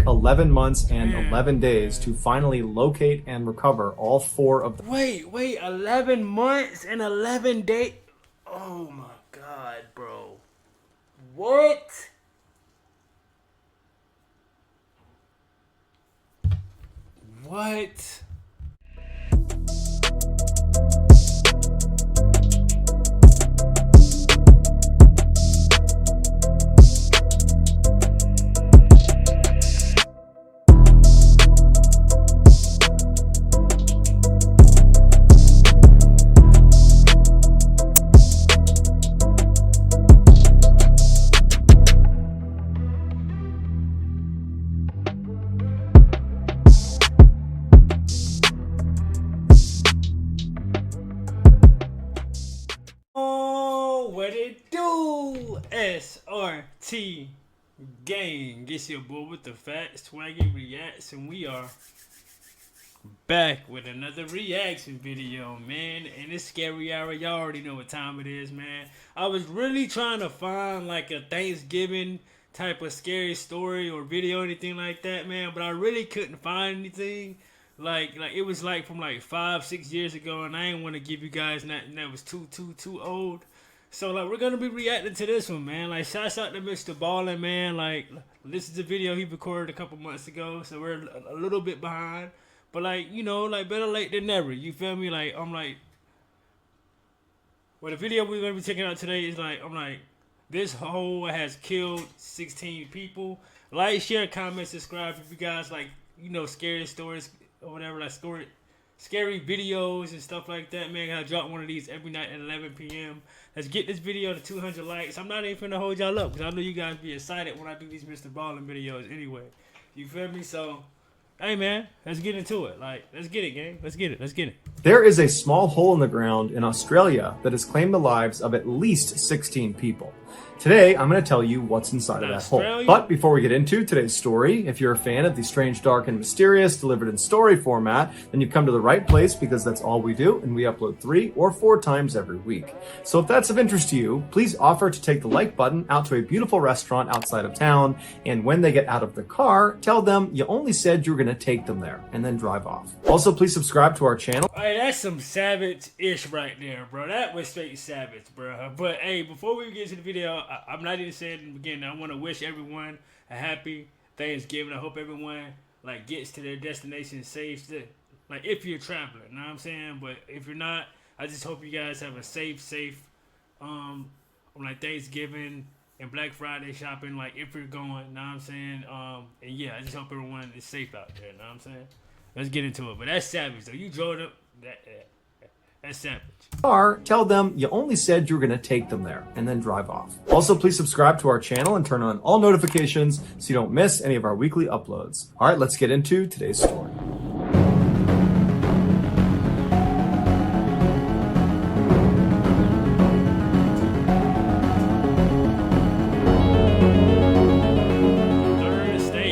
11 months and 11 days to finally locate and recover all 4 of the— Wait, 11 months and 11 days? Oh my god, bro. What? What? What it do? SRT gang. It's your boy with the fat SwaggyReacts, and we are back with another reaction video, man. And it's scary hour. Y'all already know what time it is, man. I was really trying to find like a Thanksgiving type of scary story or video, anything like that, man. But I really couldn't find anything. Like it was like from like 5-6 years ago, and I didn't want to give you guys nothing that was too old. So like we're gonna be reacting to this one, man. Like shouts out to Mr. Ballen, man. Like this is a video he recorded a couple months ago, so we're a little bit behind. But like, you know, like better late than never. You feel me? Like I'm like, well, the video we're gonna be checking out today is like, I'm like, this hole has killed 16 people. Like, share, comment, subscribe if you guys like, you know, scary stories or whatever, like scary videos and stuff like that, man. I drop one of these every night at 11 p.m. Let's get this video to 200 likes. I'm not even finna hold y'all up because I know you guys be excited when I do these Mr. Ballen videos anyway. You feel me? So, hey, man, let's get into it. Like, let's get it, gang. Let's get it. There is a small hole in the ground in Australia that has claimed the lives of at least 16 people. Today, I'm going to tell you what's inside of that hole. But before we get into today's story, if you're a fan of the strange, dark, and mysterious delivered in story format, then you've come to the right place because that's all we do, and we upload 3 or 4 times every week. So if that's of interest to you, please offer to take the like button out to a beautiful restaurant outside of town, and when they get out of the car, tell them you only said you were going to take them there, and then drive off. Also, please subscribe to our channel. Hey, that's some savage-ish right there, bro. That was straight savage, bro. But hey, before we get to the video, I'm not even saying in the beginning, I want to wish everyone a happy Thanksgiving. I hope everyone like gets to their destination safe. Like if you're traveling, you know what I'm saying? But if you're not, I just hope you guys have a safe like Thanksgiving and Black Friday shopping. Like if you're going, you know what I'm saying? And yeah, I just hope everyone is safe out there, you know what I'm saying? Let's get into it. But that's savage. So you drove up that's savage. Or tell them you only said you were going to take them there and then drive off. Also, please subscribe to our channel and turn on all notifications so you don't miss any of our weekly uploads. All right, let's get into today's story.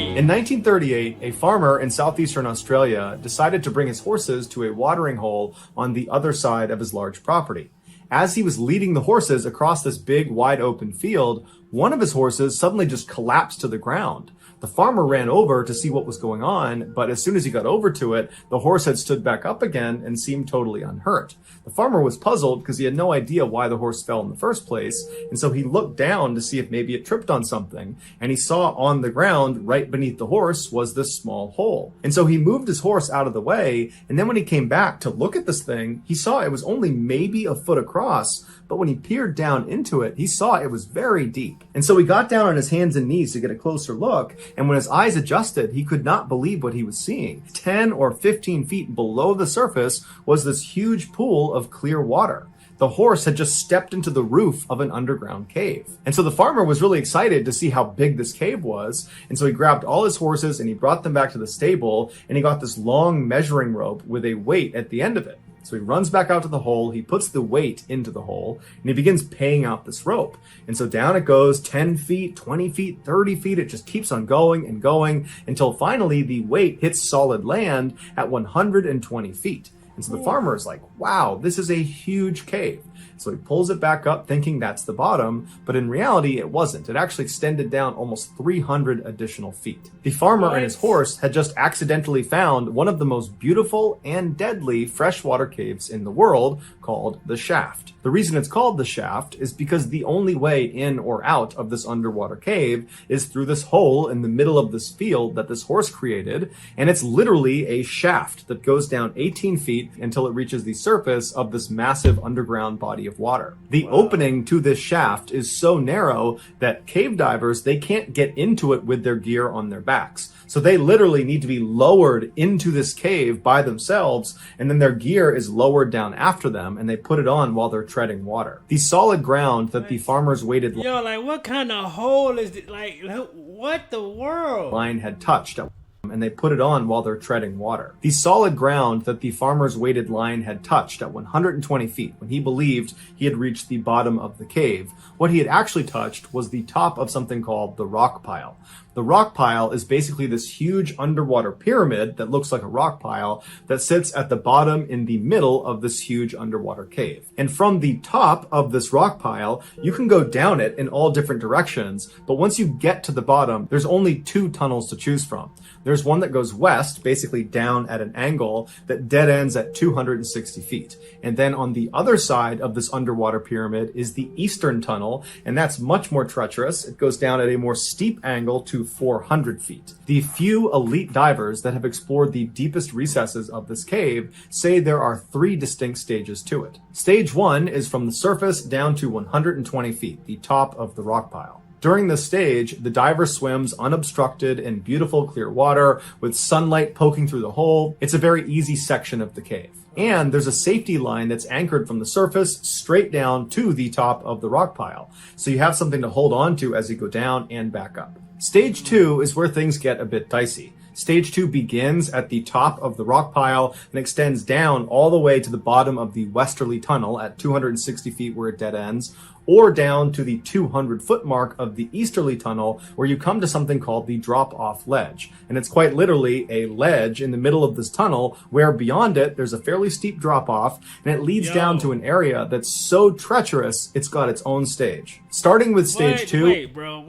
In 1938, a farmer in southeastern Australia decided to bring his horses to a watering hole on the other side of his large property. As he was leading the horses across this big, wide open field, one of his horses suddenly just collapsed to the ground. The farmer ran over to see what was going on, but as soon as he got over to it, the horse had stood back up again and seemed totally unhurt. The farmer was puzzled because he had no idea why the horse fell in the first place, and so he looked down to see if maybe it tripped on something, and he saw on the ground right beneath the horse was this small hole. And so he moved his horse out of the way, and then when he came back to look at this thing, he saw it was only maybe a foot across, but when he peered down into it, he saw it was very deep. And so he got down on his hands and knees to get a closer look, and when his eyes adjusted, he could not believe what he was seeing. 10 or 15 feet below the surface was this huge pool of clear water. The horse had just stepped into the roof of an underground cave. And so the farmer was really excited to see how big this cave was, and so he grabbed all his horses and he brought them back to the stable, and he got this long measuring rope with a weight at the end of it. So he runs back out to the hole, he puts the weight into the hole, and he begins paying out this rope. And so down it goes, 10 feet, 20 feet, 30 feet, it just keeps on going and going until finally the weight hits solid land at 120 feet. And so the farmer is like, wow, this is a huge cave. So he pulls it back up thinking that's the bottom, but in reality it wasn't. It actually extended down almost 300 additional feet. The farmer and his horse had just accidentally found one of the most beautiful and deadly freshwater caves in the world, called the Shaft. The reason it's called the Shaft is because the only way in or out of this underwater cave is through this hole in the middle of this field that this horse created, and it's literally a shaft that goes down 18 feet until it reaches the surface of this massive underground body of water. The opening to this shaft is so narrow that cave divers, they can't get into it with their gear on their backs. So they literally need to be lowered into this cave by themselves, and then their gear is lowered down after them, and they put it on while they're treading water. The solid ground that the farmers waited Yo, like what kind of hole is it? Like what the world? Line had touched, and they put it on while they're treading water. The solid ground that the farmer's weighted line had touched at 120 feet when he believed he had reached the bottom of the cave, what he had actually touched was the top of something called the rock pile. The rock pile is basically this huge underwater pyramid that looks like a rock pile that sits at the bottom in the middle of this huge underwater cave. And from the top of this rock pile, you can go down it in all different directions, but once you get to the bottom, there's only two tunnels to choose from. There's one that goes west, basically down at an angle that dead ends at 260 feet. And then on the other side of this underwater pyramid is the eastern tunnel, and that's much more treacherous. It goes down at a more steep angle to 400 feet. The few elite divers that have explored the deepest recesses of this cave say there are three distinct stages to it. Stage 1 is from the surface down to 120 feet, the top of the rock pile. During this stage, the diver swims unobstructed in beautiful clear water with sunlight poking through the hole. It's a very easy section of the cave. And there's a safety line that's anchored from the surface straight down to the top of the rock pile. So you have something to hold on to as you go down and back up. Stage 2 is where things get a bit dicey. Stage 2 begins at the top of the rock pile and extends down all the way to the bottom of the westerly tunnel at 260 feet where it dead ends, or down to the 200-foot mark of the easterly tunnel where you come to something called the drop-off ledge. And it's quite literally a ledge in the middle of this tunnel where beyond it there's a fairly steep drop-off, and it leads down to an area that's so treacherous it's got its own stage. Starting with stage 2... Wait, bro.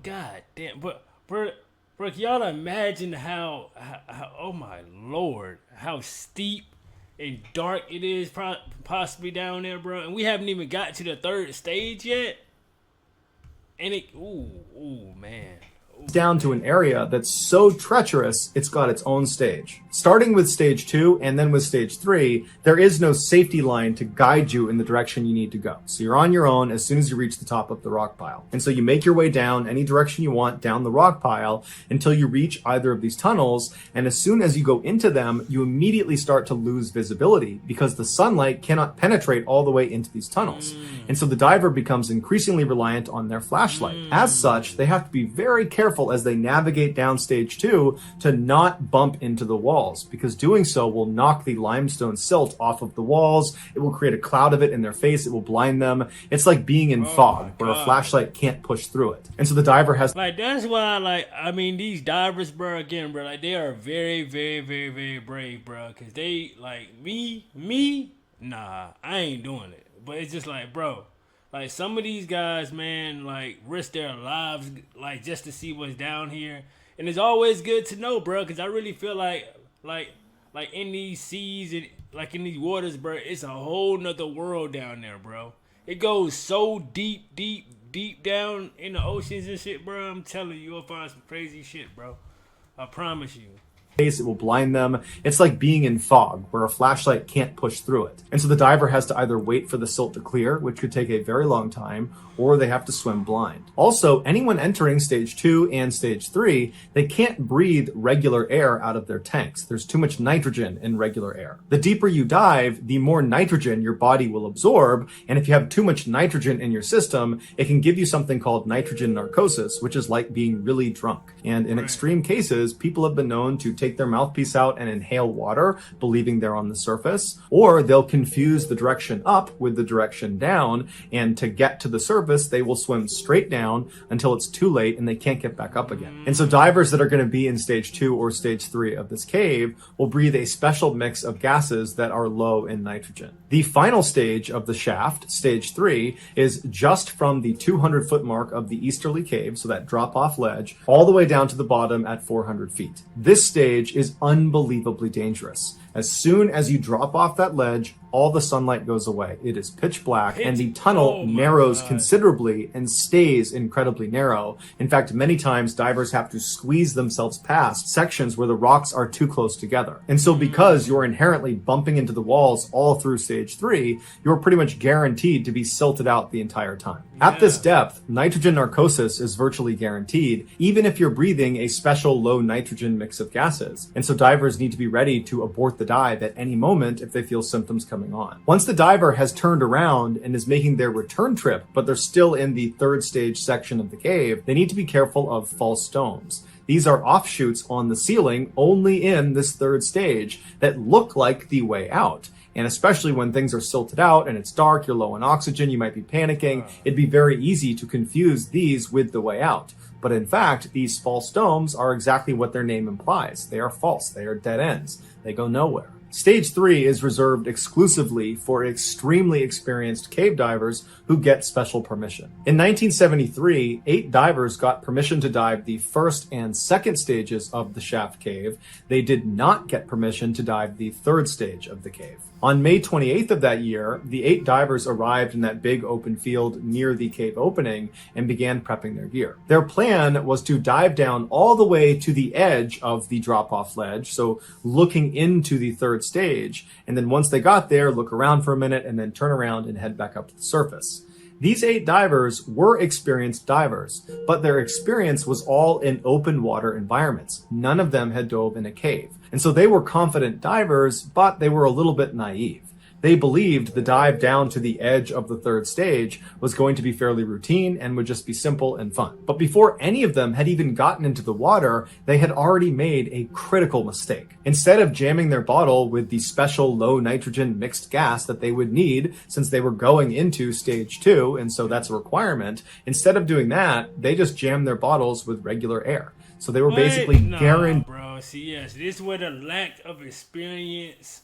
God damn. But, bro, can y'all imagine how, oh my lord, how steep and dark it is possibly down there, bro, and we haven't even got to the third stage yet, and it, ooh, man. Down to an area that's so treacherous it's got its own stage. Starting with stage 2 and then with stage 3, there is no safety line to guide you in the direction you need to go. So you're on your own as soon as you reach the top of the rock pile. And so you make your way down any direction you want down the rock pile until you reach either of these tunnels, and as soon as you go into them, you immediately start to lose visibility because the sunlight cannot penetrate all the way into these tunnels. And so the diver becomes increasingly reliant on their flashlight. As such, they have to be very careful as they navigate down stage 2 to not bump into the walls, because doing so will knock the limestone silt off of the walls. It will create a cloud of it in their face. It will blind them. It's like being in fog where a flashlight can't push through it. And so the diver has... Like, that's why, like, I mean, these divers, bro, again, bro, like, they are very, very, very, very brave, bro, because they, like, me, nah, I ain't doing it. But it's just like, bro, like, some of these guys, man, like, risk their lives, like, just to see what's down here. And it's always good to know, bro, because I really feel like in these seas and, like, in these waters, bro, it's a whole nother world down there, bro. It goes so deep down in the oceans and shit, bro. I'm telling you, you'll find some crazy shit, bro. I promise you. It will blind them. It's like being in fog where a flashlight can't push through it. And so the diver has to either wait for the silt to clear, which could take a very long time, or they have to swim blind. Also, anyone entering stage 2 and stage 3, they can't breathe regular air out of their tanks. There's too much nitrogen in regular air. The deeper you dive, the more nitrogen your body will absorb, and if you have too much nitrogen in your system, it can give you something called nitrogen narcosis, which is like being really drunk. And in extreme cases, people have been known to take their mouthpiece out and inhale water, believing they're on the surface, or they'll confuse the direction up with the direction down, and to get to the surface, they will swim straight down until it's too late and they can't get back up again. And so divers that are going to be in stage 2 or stage 3 of this cave will breathe a special mix of gases that are low in nitrogen. The final stage of the shaft, stage 3, is just from the 200-foot mark of the easterly cave, so that drop-off ledge, all the way down to the bottom at 400 feet. This stage is unbelievably dangerous. As soon as you drop off that ledge, all the sunlight goes away. It is pitch black, and the tunnel narrows considerably and stays incredibly narrow. In fact, many times divers have to squeeze themselves past sections where the rocks are too close together. And so because you're inherently bumping into the walls all through stage 3, you're pretty much guaranteed to be silted out the entire time. At this depth, nitrogen narcosis is virtually guaranteed, even if you're breathing a special low nitrogen mix of gases. And so divers need to be ready to abort the dive at any moment if they feel symptoms coming on. Once the diver has turned around and is making their return trip, but they're still in the 3rd stage section of the cave, they need to be careful of false domes. These are offshoots on the ceiling only in this 3rd stage that look like the way out. And especially when things are silted out and it's dark, you're low on oxygen, you might be panicking, it'd be very easy to confuse these with the way out. But in fact, these false domes are exactly what their name implies. They are false. They are dead ends. They go nowhere. Stage 3 is reserved exclusively for extremely experienced cave divers who get special permission. In 1973, 8 divers got permission to dive the 1st and 2nd stages of the shaft cave. They did not get permission to dive the 3rd stage of the cave. On May 28th of that year, the 8 divers arrived in that big open field near the cave opening and began prepping their gear. Their plan was to dive down all the way to the edge of the drop-off ledge, so looking into the 3rd stage, and then once they got there, look around for a minute and then turn around and head back up to the surface. These 8 divers were experienced divers, but their experience was all in open water environments. None of them had dove in a cave. And so they were confident divers, but they were a little bit naive. They believed the dive down to the edge of the 3rd stage was going to be fairly routine and would just be simple and fun. But before any of them had even gotten into the water, they had already made a critical mistake. Instead of jamming their bottle with the special low nitrogen mixed gas that they would need since they were going into stage 2, and so that's a requirement, instead of doing that, they just jammed their bottles with regular air. So they were basically guaranteed. Bro, see, yes, this is where the lack of experience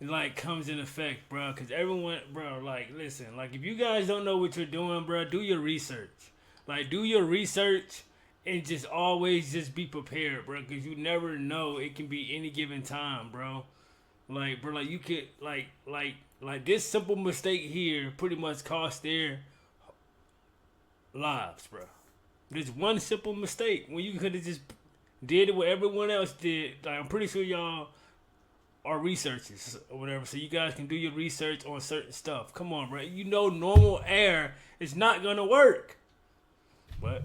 like comes in effect, bro. Because everyone, bro, like, listen, like, if you guys don't know what you're doing, bro, do your research. Like, do your research and just always just be prepared, bro. Because you never know. It can be any given time, bro. Like, bro, like, you could, like this simple mistake here pretty much cost their lives, bro. This one simple mistake when you could have just did what everyone else did. Like, I'm pretty sure y'all are researchers or whatever, so you guys can do your research on certain stuff. Come on, bro. You know normal air is not gonna work. But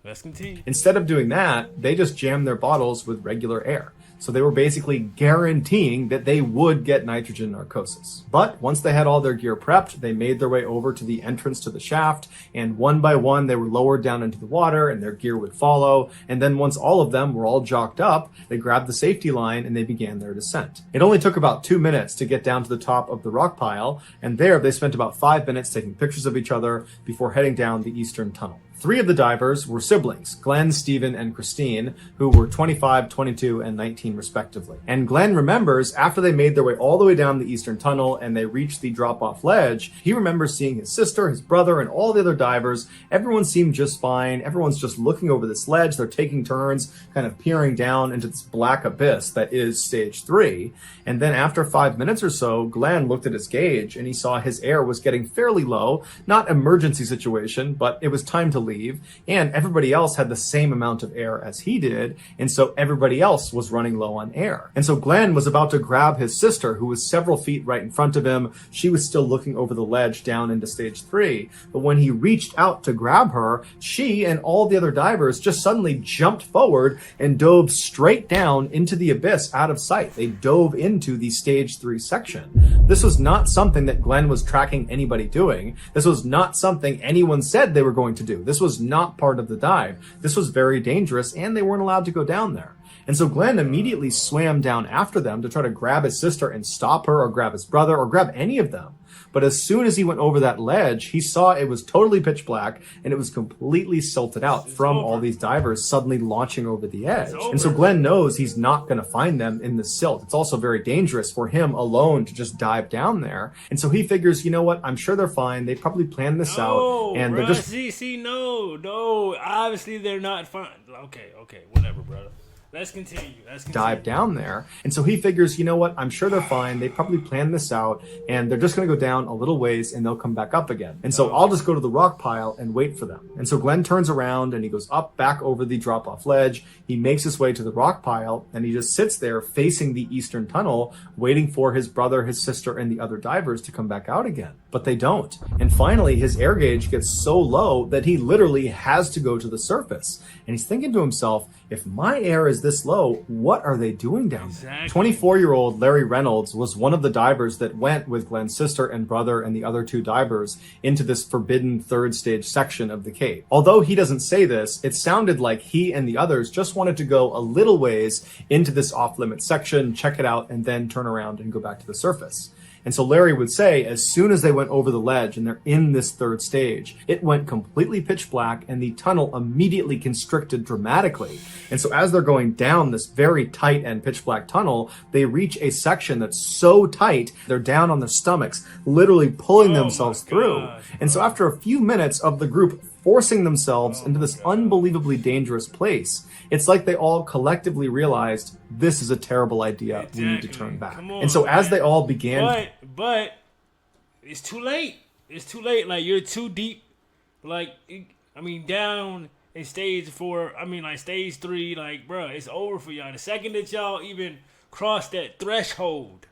let's continue. Instead of doing that, they just jammed their bottles with regular air. So they were basically guaranteeing that they would get nitrogen narcosis. But once they had all their gear prepped, they made their way over to the entrance to the shaft, and one by one they were lowered down into the water and their gear would follow. And then once all of them were all jocked up, they grabbed the safety line and they began their descent. It only took about 2 minutes to get down to the top of the rock pile, and there they spent about 5 minutes taking pictures of each other before heading down the eastern tunnel. 3 of the divers were siblings, Glenn, Stephen, and Christine, who were 25, 22, and 19 respectively. And Glenn remembers after they made their way all the way down the eastern tunnel and they reached the drop-off ledge, he remembers seeing his sister, his brother, and all the other divers. Everyone seemed just fine. Everyone's just looking over this ledge. They're taking turns, kind of peering down into this black abyss that is stage 3. And then after 5 minutes or so, Glenn looked at his gauge and he saw his air was getting fairly low. Not emergency situation, but it was time to leave, and everybody else had the same amount of air as he did, and so everybody else was running low on air. And so Glenn was about to grab his sister, who was several feet right in front of him. She was still looking over the ledge down into stage 3, but when he reached out to grab her, she and all the other divers just suddenly jumped forward and dove straight down into the abyss out of sight. They dove into the stage 3 section. This was not something that Glenn was tracking anybody doing. This was not something anyone said they were going to do. This This was not part of the dive. This was very dangerous, and they weren't allowed to go down there. And so Glenn immediately swam down after them to try to grab his sister and stop her, or grab his brother, or grab any of them. But as soon as he went over that ledge, he saw it was totally pitch black, and it was completely silted out from all these divers suddenly launching over the edge. And so Glenn knows he's not going to find them in the silt. It's also very dangerous for him alone to just dive down there. And so he figures, you know what? I'm sure they're fine. They probably planned this out, and they're just no. Obviously, they're not fine. Okay, whatever, brother. Let's continue. Dive down there. And so he figures, you know what? I'm sure they're fine. They probably planned this out, and they're just going to go down a little ways and they'll come back up again. And so I'll just go to the rock pile and wait for them. And so Glenn turns around and he goes up back over the drop off ledge. He makes his way to the rock pile and he just sits there facing the eastern tunnel, waiting for his brother, his sister, and the other divers to come back out again. But they don't. And finally, his air gauge gets so low that he literally has to go to the surface. And he's thinking to himself, if my air is this low, what are they doing down there? 24-year-old Larry Reynolds was one of the divers that went with Glenn's sister and brother and the other two divers into this forbidden third stage section of the cave. Although he doesn't say this, it sounded like he and the others just wanted to go a little ways into this off-limit section, check it out, and then turn around and go back to the surface. And so Larry would say, as soon as they went over the ledge and they're in this third stage, it went completely pitch black and the tunnel immediately constricted dramatically. And so as they're going down this very tight and pitch black tunnel, they reach a section that's so tight, they're down on their stomachs, literally pulling themselves through. And so after a few minutes of the group forcing themselves into this unbelievably dangerous place, it's like they all collectively realized this is a terrible idea. We need to turn back. And so as they all began... But it's too late. It's too late. Like, you're too deep. Like, down in stage 4. Stage 3. Like, bro, it's over for y'all. The second that y'all even cross that threshold.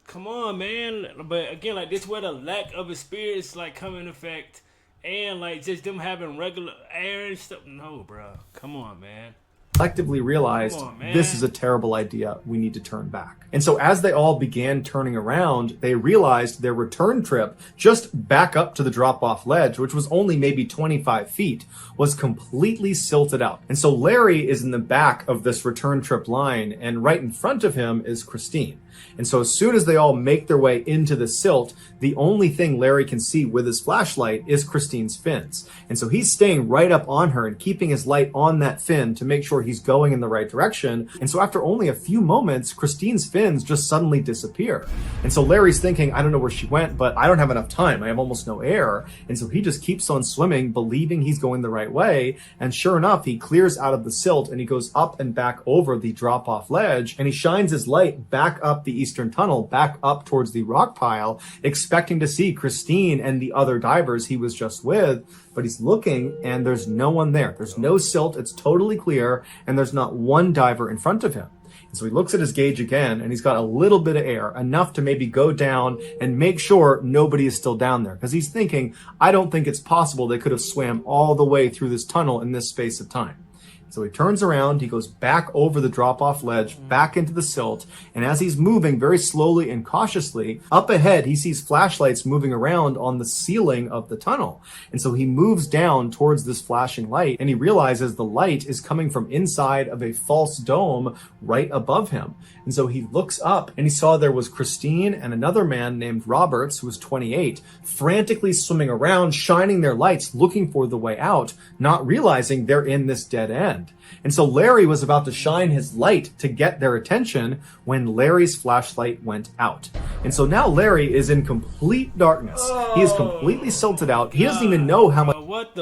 Come on, man. But again, like, this where the lack of experience, like, come in effect. And, like, just them having regular air and stuff. No, bro. Come on, man. Collectively realized this is a terrible idea. We need to turn back. And so as they all began turning around, they realized their return trip just back up to the drop-off ledge, which was only maybe 25 feet, was completely silted out. And so Larry is in the back of this return trip line, and right in front of him is Christine. And so as soon as they all make their way into the silt, the only thing Larry can see with his flashlight is Christine's fins. And so he's staying right up on her and keeping his light on that fin to make sure he's going in the right direction. And so after only a few moments, Christine's fins just suddenly disappear. And so Larry's thinking, I don't know where she went, but I don't have enough time. I have almost no air. And so he just keeps on swimming, believing he's going the right way. And sure enough, he clears out of the silt and he goes up and back over the drop-off ledge, and he shines his light back up the eastern tunnel, back up towards the rock pile, expecting to see Christine and the other divers he was just with. But he's looking and there's no one there. There's no silt. It's totally clear. And there's not one diver in front of him. And so he looks at his gauge again and he's got a little bit of air, enough to maybe go down and make sure nobody is still down there. Because he's thinking, I don't think it's possible they could have swam all the way through this tunnel in this space of time. So he turns around, he goes back over the drop-off ledge, back into the silt, and as he's moving very slowly and cautiously, up ahead he sees flashlights moving around on the ceiling of the tunnel. And so he moves down towards this flashing light, and he realizes the light is coming from inside of a false dome right above him. And so he looks up, and he saw there was Christine and another man named Roberts, who was 28, frantically swimming around, shining their lights, looking for the way out, not realizing they're in this dead end. And so Larry was about to shine his light to get their attention when Larry's flashlight went out. And so now Larry is in complete darkness. He is completely silted out. He doesn't even know how much... What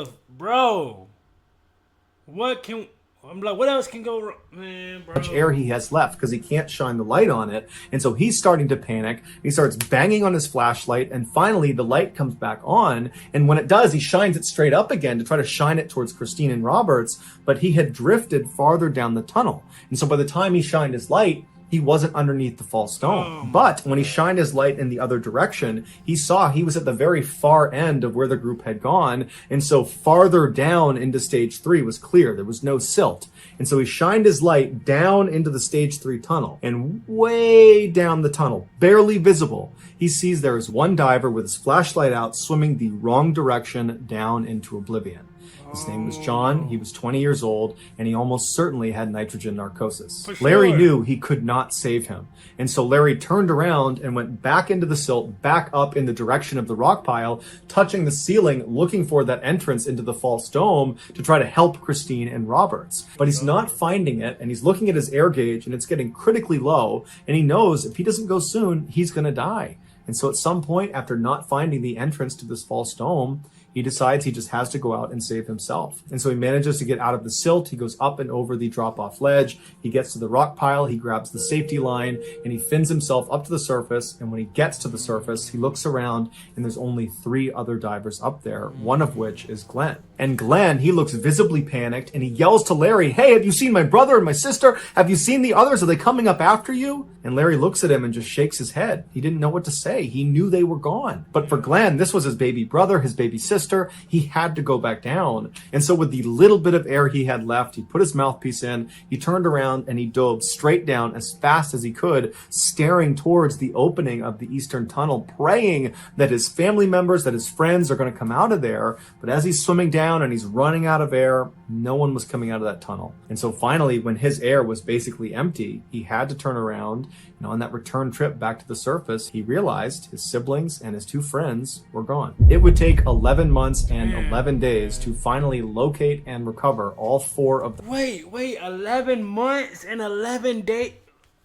else can go wrong? Man, bro. Much air he has left because he can't shine the light on it. And so he's starting to panic. He starts banging on his flashlight, and finally the light comes back on. And when it does, he shines it straight up again to try to shine it towards Christine and Roberts, but he had drifted farther down the tunnel. And so by the time he shined his light, he wasn't underneath the false dome. But when he shined his light in the other direction, he saw he was at the very far end of where the group had gone. And so farther down into stage 3 was clear. There was no silt. And so he shined his light down into the stage 3 tunnel, and way down the tunnel, barely visible, he sees there is one diver with his flashlight out swimming the wrong direction down into oblivion. His name was John, he was 20 years old, and he almost certainly had nitrogen narcosis. For Larry sure. knew he could not save him, and so Larry turned around and went back into the silt, back up in the direction of the rock pile, touching the ceiling, looking for that entrance into the false dome to try to help Christine and Roberts. But he's not finding it, and he's looking at his air gauge, and it's getting critically low, and he knows if he doesn't go soon, he's going to die. And so at some point, after not finding the entrance to this false dome, he decides he just has to go out and save himself. And so he manages to get out of the silt. He goes up and over the drop-off ledge. He gets to the rock pile. He grabs the safety line and he fins himself up to the surface. And when he gets to the surface, he looks around and there's only 3 other divers up there, one of which is Glenn. And Glenn, he looks visibly panicked and he yells to Larry, "Hey, have you seen my brother and my sister? Have you seen the others? Are they coming up after you?" And Larry looks at him and just shakes his head. He didn't know what to say. He knew they were gone. But for Glenn, this was his baby brother, his baby sister. He had to go back down. And so with the little bit of air he had left, he put his mouthpiece in, he turned around and he dove straight down as fast as he could, staring towards the opening of the eastern tunnel, praying that his family members, that his friends are going to come out of there. But as he's swimming down and he's running out of air, no one was coming out of that tunnel. And so finally, when his air was basically empty, he had to turn around. And on that return trip back to the surface, he realized his siblings and his 2 friends were gone. It would take 11 months and 11 days to finally locate and recover all 4 of them. Wait, 11 months and 11 days?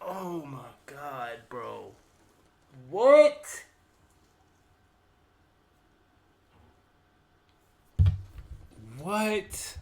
Oh my God, bro. What? What?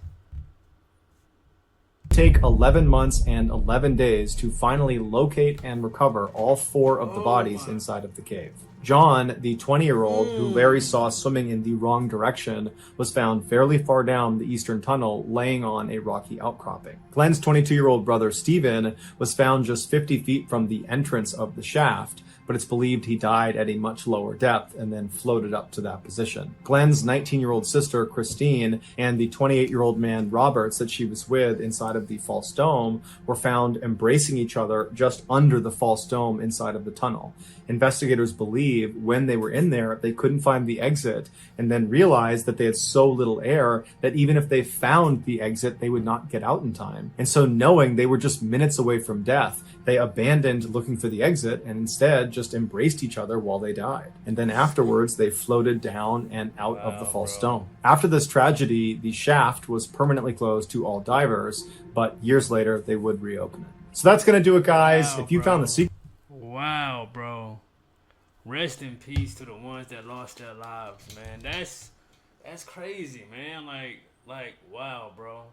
Take 11 months and 11 days to finally locate and recover all 4 of the bodies inside of the cave. John, the 20-year-old who Larry saw swimming in the wrong direction, was found fairly far down the eastern tunnel, laying on a rocky outcropping. Glenn's 22-year-old brother Stephen was found just 50 feet from the entrance of the shaft, but it's believed he died at a much lower depth and then floated up to that position. Glenn's 19-year-old sister, Christine, and the 28-year-old man, Roberts, that she was with inside of the false dome were found embracing each other just under the false dome inside of the tunnel. Investigators believe when they were in there, they couldn't find the exit and then realized that they had so little air that even if they found the exit, they would not get out in time. And so knowing they were just minutes away from death, they abandoned looking for the exit and instead just embraced each other while they died. And then afterwards, they floated down and out of the false dome. After this tragedy, the shaft was permanently closed to all divers, but years later, they would reopen it. So that's going to do it, guys. Wow, if you bro. found the secret, Wow, bro. Rest in peace to the ones that lost their lives, man. That's crazy, man. Like, wow, bro.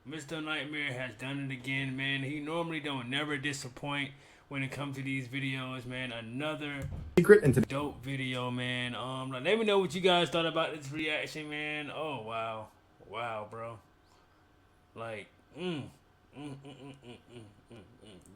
Mr. Nightmare has done it again, man. He normally don't never disappoint when it comes to these videos, man. Another into dope video, man. Let me know what you guys thought about this reaction, man. Oh, wow. Wow, bro. Like,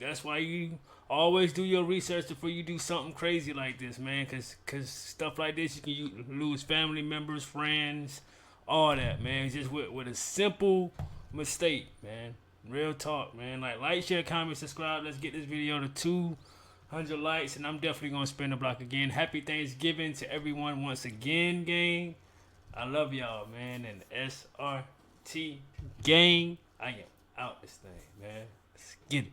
That's why you always do your research before you do something crazy like this, man. Cause stuff like this, you can lose family members, friends, all that, man. Just with a simple mistake, man. Real talk, man. Like, share, comment, subscribe. Let's get this video to 200 likes, and I'm definitely gonna spin the block again. Happy Thanksgiving to everyone once again, gang. I love y'all, man. And SRT gang, I am out this thing, man. Let's get it.